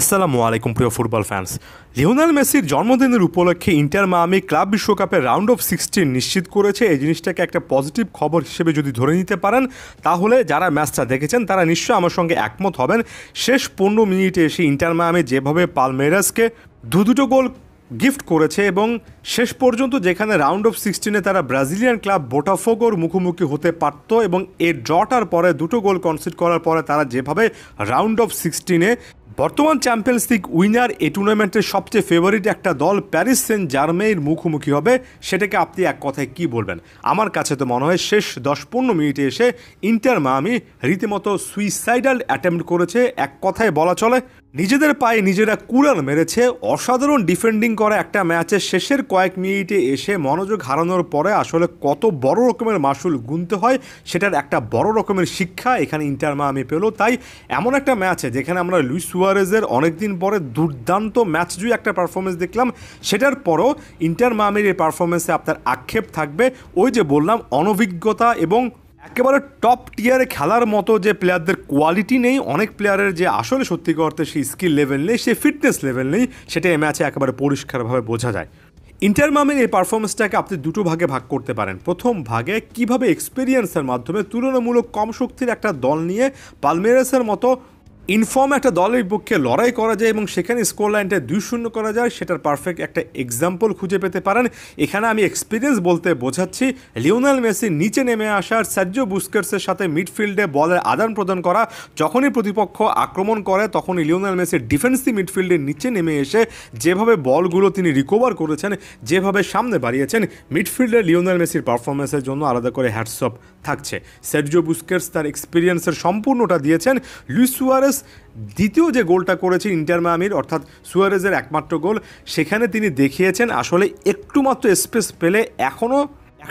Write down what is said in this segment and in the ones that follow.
আসসালামু আলাইকুম প্রিয় ফুটবল ফ্যান্স। লিওনেল মেসির জন্মদিনের উপলক্ষে ইন্টার মায়ামি ক্লাব বিশ্বকাপের রাউন্ড অফ 16 নিশ্চিত করেছে। এই জিনিসটাকে একটা পজিটিভ খবর হিসেবে যদি ধরে নিতে পারেন, তাহলে যারা ম্যাচটা দেখেছেন তারা নিশ্চয়ই আমার সঙ্গে একমত হবেন। শেষ 15 মিনিটে এসে ইন্টার মায়ামি যেভাবে পালমেরাসকে দুটো গোল গিফট করেছে এবং শেষ পর্যন্ত যেখানে রাউন্ড অফ 16-এ তারা ব্রাজিলিয়ান ক্লাব বোটাফোগোর মুখোমুখি হতে পারত এবং এর ড্রটার পরে দুটো গোল কনসিড করার পরে তারা যেভাবে রাউন্ড অফ 16-এ বর্তমান চ্যাম্পিয়ন্স লিগ উইনার এই টুর্নামেন্টের সবচেয়ে ফেভারিট একটা দল প্যারিস সেন্ট জার্মেইর মুখোমুখি হবে, সেটাকে আপনি এক কথায় কী বলবেন? আমার কাছে তো মনে হয় শেষ 10-15 মিনিটে এসে ইন্টার মায়ামি রীতিমতো সুইসাইডাল অ্যাটেম্প্ট করেছে। এক কথায় বলা চলে নিজেদের পায়ে নিজেরা কুড়াল মেরেছে। অসাধারণ ডিফেন্ডিং করা একটা ম্যাচের শেষের কয়েক মিনিটে এসে মনোযোগ হারানোর পরে আসলে কত বড় রকমের মাসুল গুনতে হয় সেটার একটা বড় রকমের শিক্ষা এখানে ইন্টার মায়ামি পেল। তাই এমন একটা ম্যাচে যেখানে আমরা লুইস সুয়ারেজের অনেকদিন পরে দুর্দান্ত ম্যাচ জুই একটা পারফরমেন্স দেখলাম, সেটার পরও ইন্টার মায়ামির এই পারফরমেন্সে আপনার আক্ষেপ থাকবে ওই যে বললাম অনভিজ্ঞতা এবং একেবারে টপ টিয়ারে খেলার মতো যে প্লেয়ারদের কোয়ালিটি নেই, অনেক প্লেয়ারের যে আসলে সত্যিকার অর্থে সেই স্কিল লেভেল নেই, সেই ফিটনেস লেভেল নেই, সেটা এই ম্যাচে একেবারে পরিষ্কারভাবে বোঝা যায়। ইন্টার মায়ামির এই পারফরমেন্সটাকে আপনি দুটো ভাগে ভাগ করতে পারেন। প্রথম ভাগে কিভাবে এক্সপিরিয়েন্সের মাধ্যমে তুলনামূলক কম শক্তির একটা দল নিয়ে পালমেরাসের মতো ইনফর্ম একটা দলের পক্ষে লড়াই করা যায় এবং সেখানে স্কোর লাইনটা 2-0 করা যায়, সেটার পারফেক্ট একটা এক্সাম্পল খুঁজে পেতে পারেন। এখানে আমি এক্সপিরিয়েন্স বলতে বোঝাচ্ছি লিওনেল মেসি নিচে নেমে আসার, সার্জিও বুস্কেটসের সাথে মিডফিল্ডে বলের আদান প্রদান করা, যখনই প্রতিপক্ষ আক্রমণ করে তখনই লিওনেল মেসির ডিফেন্সিভ মিডফিল্ডের নিচে নেমে এসে যেভাবে বলগুলো তিনি রিকভার করেছেন, যেভাবে সামনে বাড়িয়েছেন, মিডফিল্ডে লিওনেল মেসির পারফরমেন্সের জন্য আলাদা করে হ্যাটস অফ থাকছে। সার্জিও বুস্কেটস তার এক্সপিরিয়েন্সের সম্পূর্ণটা দিয়েছেন। লুইস সুয়ারেজ দ্বিতীয় যে গোলটা করেছে ইন্টার মায়ামির, অর্থাৎ সুয়ারেজের একমাত্র গোল, সেখানে তিনি দেখিয়েছেন আসলে একটু মাত্র স্পেস পেলে এখনও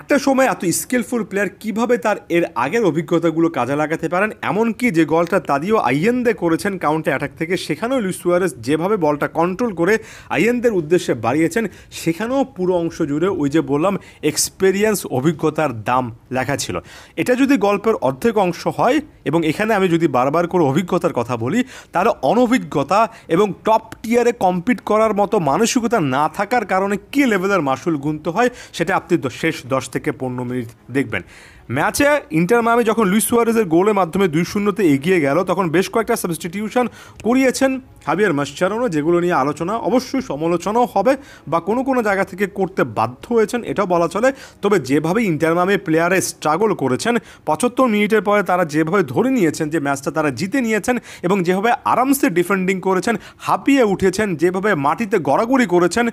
একটা সময় এত স্কিলফুল প্লেয়ার কীভাবে তার এর আগের অভিজ্ঞতাগুলো কাজে লাগাতে পারেন। এমনকি যে গোলটা তাদিও আইয়েন্দে করেছেন কাউন্টার অ্যাটাক থেকে, সেখানেও লুইস সুয়ারেজ যেভাবে বলটা কন্ট্রোল করে আইয়েন্দের উদ্দেশ্যে বাড়িয়েছেন, সেখানেও পুরো অংশ জুড়ে ওই যে বললাম এক্সপেরিয়েন্স, অভিজ্ঞতার দাম লেখা ছিল। এটা যদি গল্পের অর্ধেক অংশ হয় এবং এখানে আমি যদি বারবার করে অভিজ্ঞতার কথা বলি, তাহলে অনভিজ্ঞতা এবং টপ টিয়ারে কম্পিট করার মতো মানসিকতা না থাকার কারণে কী লেভেলের মাসুল গুনতে হয় সেটা আপনি শেষ 10 থেকে 15 মিনিট দেখবেন। ম্যাচে ইন্টার মায়ামি যখন লুইস সুয়ারেজের গোলের মাধ্যমে 2-0-তে এগিয়ে গেল, তখন বেশ কয়েকটা সাবস্টিটিউশন করিয়েছেন হাবিয়ার মাসচারোনো, যেগুলো নিয়ে আলোচনা অবশ্যই সমালোচনাও হবে বা কোনো কোনো জায়গা থেকে করতে বাধ্য হয়েছেন, এটাও বলা চলে। তবে যেভাবে ইন্টার মায়ামি প্লেয়ারে স্ট্রাগল করেছেন 75 মিনিটের পরে, তারা যেভাবে ধরে নিয়েছেন যে ম্যাচটা তারা জিতে নিয়েছেন এবং যেভাবে আরামসে ডিফেন্ডিং করেছেন, হাঁপিয়ে উঠেছেন, যেভাবে মাটিতে গড়াগড়ি করেছেন,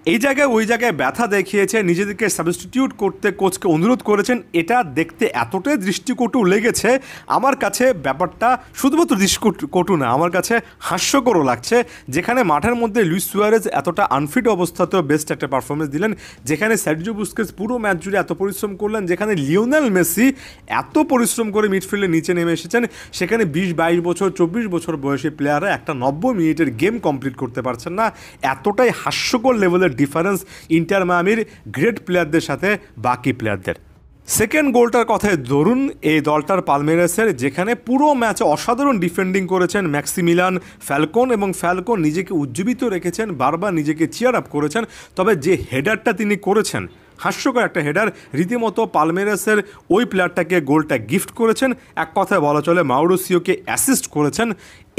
এই জায়গায় ওই জায়গায় ব্যথা দেখিয়েছে, নিজেদেরকে সাবস্টিটিউট করতে কোচকে অনুরোধ করেছেন, এটা দেখতে এতটাই দৃষ্টিকটু লেগেছে আমার কাছে। ব্যাপারটা শুধুমাত্র দৃষ্টিকটু না, আমার কাছে হাস্যকরও লাগছে। যেখানে মাঠের মধ্যে লুইস সুয়ারেজ এতটা আনফিট অবস্থাতেও বেস্ট একটা পারফরমেন্স দিলেন, যেখানে সার্জিও বুস্কেটস পুরো ম্যাচ জুড়ে এত পরিশ্রম করলেন, যেখানে লিওনেল মেসি এত পরিশ্রম করে মিডফিল্ডে নিচে নেমে এসেছেন, সেখানে 20-22 বছর 24 বছর বয়সী প্লেয়াররা একটা 90 মিনিটের গেম কমপ্লিট করতে পারছেন না। এতটাই হাস্যকর লেভেলের ডিফারেন্স ইন্টার মায়ামির গ্রেট প্লেয়ারদের সাথে বাকি প্লেয়ারদের। সেকেন্ড গোলটার কথায় ধরুন এই দলটার পালমেরাসের, যেখানে পুরো ম্যাচে অসাধারণ ডিফেন্ডিং করেছেন ম্যাক্সিমিলিয়ান ফ্যালকন, এবং ফ্যালকন নিজেকে উজ্জীবিত রেখেছেন, বারবার নিজেকে চিয়ার আপ করেছেন। তবে যে হেডারটা তিনি করেছেন, হাস্যকর একটা হেডার, রীতিমতো পালমেরাসের ওই প্লেয়ারটাকে গোলটা গিফট করেছেন। এক কথায় বলা চলে মাউরিসিওকে অ্যাসিস্ট করেছেন।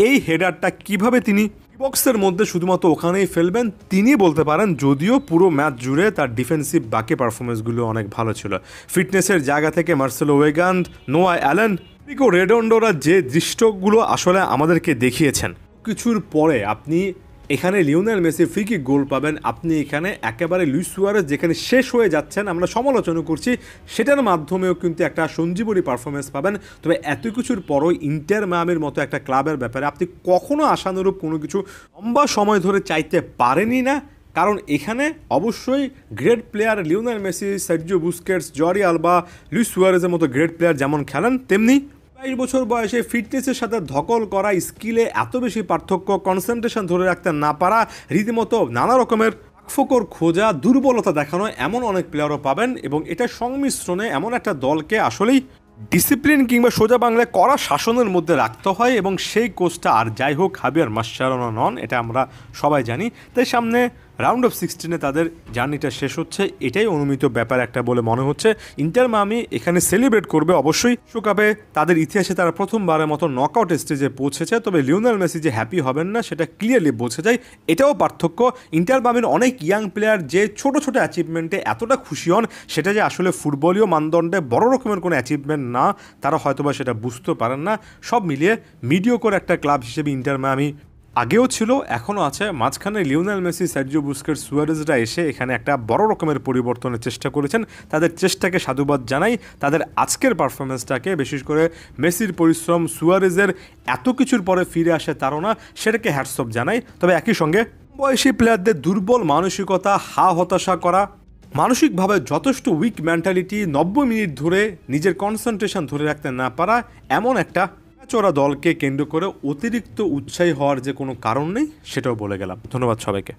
এই হেডারটা কিভাবে তিনি বক্সের মধ্যে শুধুমাত্র ওখানেই ফেলবেন তিনি বলতে পারেন, যদিও পুরো ম্যাচ জুড়ে তার ডিফেন্সিভ বাকি পারফরমেন্সগুলো অনেক ভালো ছিল। ফিটনেসের জায়গা থেকে মার্সেলো ওয়েগান্ড, নোয়া অ্যালেন, নিকো রেডন্ডোরা যে দৃশ্যগুলো আসলে আমাদেরকে দেখিয়েছেন, কিছুর পরে আপনি এখানে Lionel Messi free kick goal পাবেন, আপনি এখানে একেবারে লুইস সুয়ারেজ যেখানে শেষ হয়ে যাচ্ছেন, আমরা সমালোচনা করছি, সেটার মাধ্যমেও কিন্তু একটা সঞ্জীবনী পারফরমেন্স পাবেন। তবে এত কিছুর পরও ইন্টার মায়ামির মতো একটা ক্লাবের ব্যাপারে আপনি কখনো আশানুরূপ কোনো কিছু লম্বা সময় ধরে চাইতে পারেনই না, কারণ এখানে অবশ্যই great player Lionel Messi, Sergio Busquets, Jordi Alba, Luis সুয়ারেজের মতো গ্রেট প্লেয়ার যেমন খেলেন, তেমনি 22 বছর বয়সে ফিটনেসের সাথে ধকল করা, স্কিলে এত বেশি পার্থক্য, কনসেন্ট্রেশন ধরে রাখতে না পারা, রীতিমতো নানা রকমের ফোকর খোঁজা, দুর্বলতা দেখানো, এমন অনেক প্লেয়ারও পাবেন। এবং এটা সংমিশ্রণে এমন একটা দলকে আসলেই ডিসিপ্লিন কিংবা সোজা বাংলায় কড়া শাসনের মধ্যে রাখতে হয়, এবং সেই কোচটা আর যাই হোক হাবিয়ার মাসচারানো নন, এটা আমরা সবাই জানি। তাই সামনে রাউন্ড অফ 16-এ তাদের জার্নিটা শেষ হচ্ছে, এটাই অনুমিত ব্যাপার একটা বলে মনে হচ্ছে। ইন্টার মায়ামি এখানে সেলিব্রেট করবে অবশ্যই। বিশ্বকাপে তাদের ইতিহাসে তারা প্রথমবারের মতো নকআউট স্টেজে পৌঁছেছে, তবে লিওনেল মেসি যে হ্যাপি হবেন না সেটা ক্লিয়ারলি বোঝা যায়। এটাও পার্থক্য, ইন্টার মায়ামির অনেক ইয়াং প্লেয়ার যে ছোট ছোট অ্যাচিভমেন্টে এতটা খুশি হন, সেটা যে আসলে ফুটবলীয় মানদণ্ডে বড় রকমের কোনো অ্যাচিভমেন্ট না, তারা হয়তোবা সেটা বুঝতে পারেন না। সব মিলিয়ে মিডিওকর একটা ক্লাব হিসেবে ইন্টার মায়ামি আগেও ছিল, এখনও আছে। মাঝখানে লিওনেল মেসি, সার্জিও বুস্কেটস, সুয়ারেজরা এসে এখানে একটা বড় রকমের পরিবর্তনের চেষ্টা করেছেন। তাদের চেষ্টাকে সাধুবাদ জানাই। তাদের আজকের পারফরমেন্সটাকে, বিশেষ করে মেসির পরিশ্রম, সুয়ারেজের এত কিছুর পরে ফিরে আসে তারা, সেটাকে হ্যাটস অফ জানাই। তবে একই সঙ্গে বয়সী প্লেয়ারদের দুর্বল মানসিকতা, হতাশা করা, মানসিকভাবে যথেষ্ট উইক মেন্টালিটি, 90 মিনিট ধরে নিজের কনসেন্ট্রেশন ধরে রাখতে না পারা, এমন একটা চোরা দলকে কেন্দ্র করে অতিরিক্ত উৎসাহী হওয়ার যে কোনো কারণ নেই, সেটাও বলে গেলাম। ধন্যবাদ সবাইকে।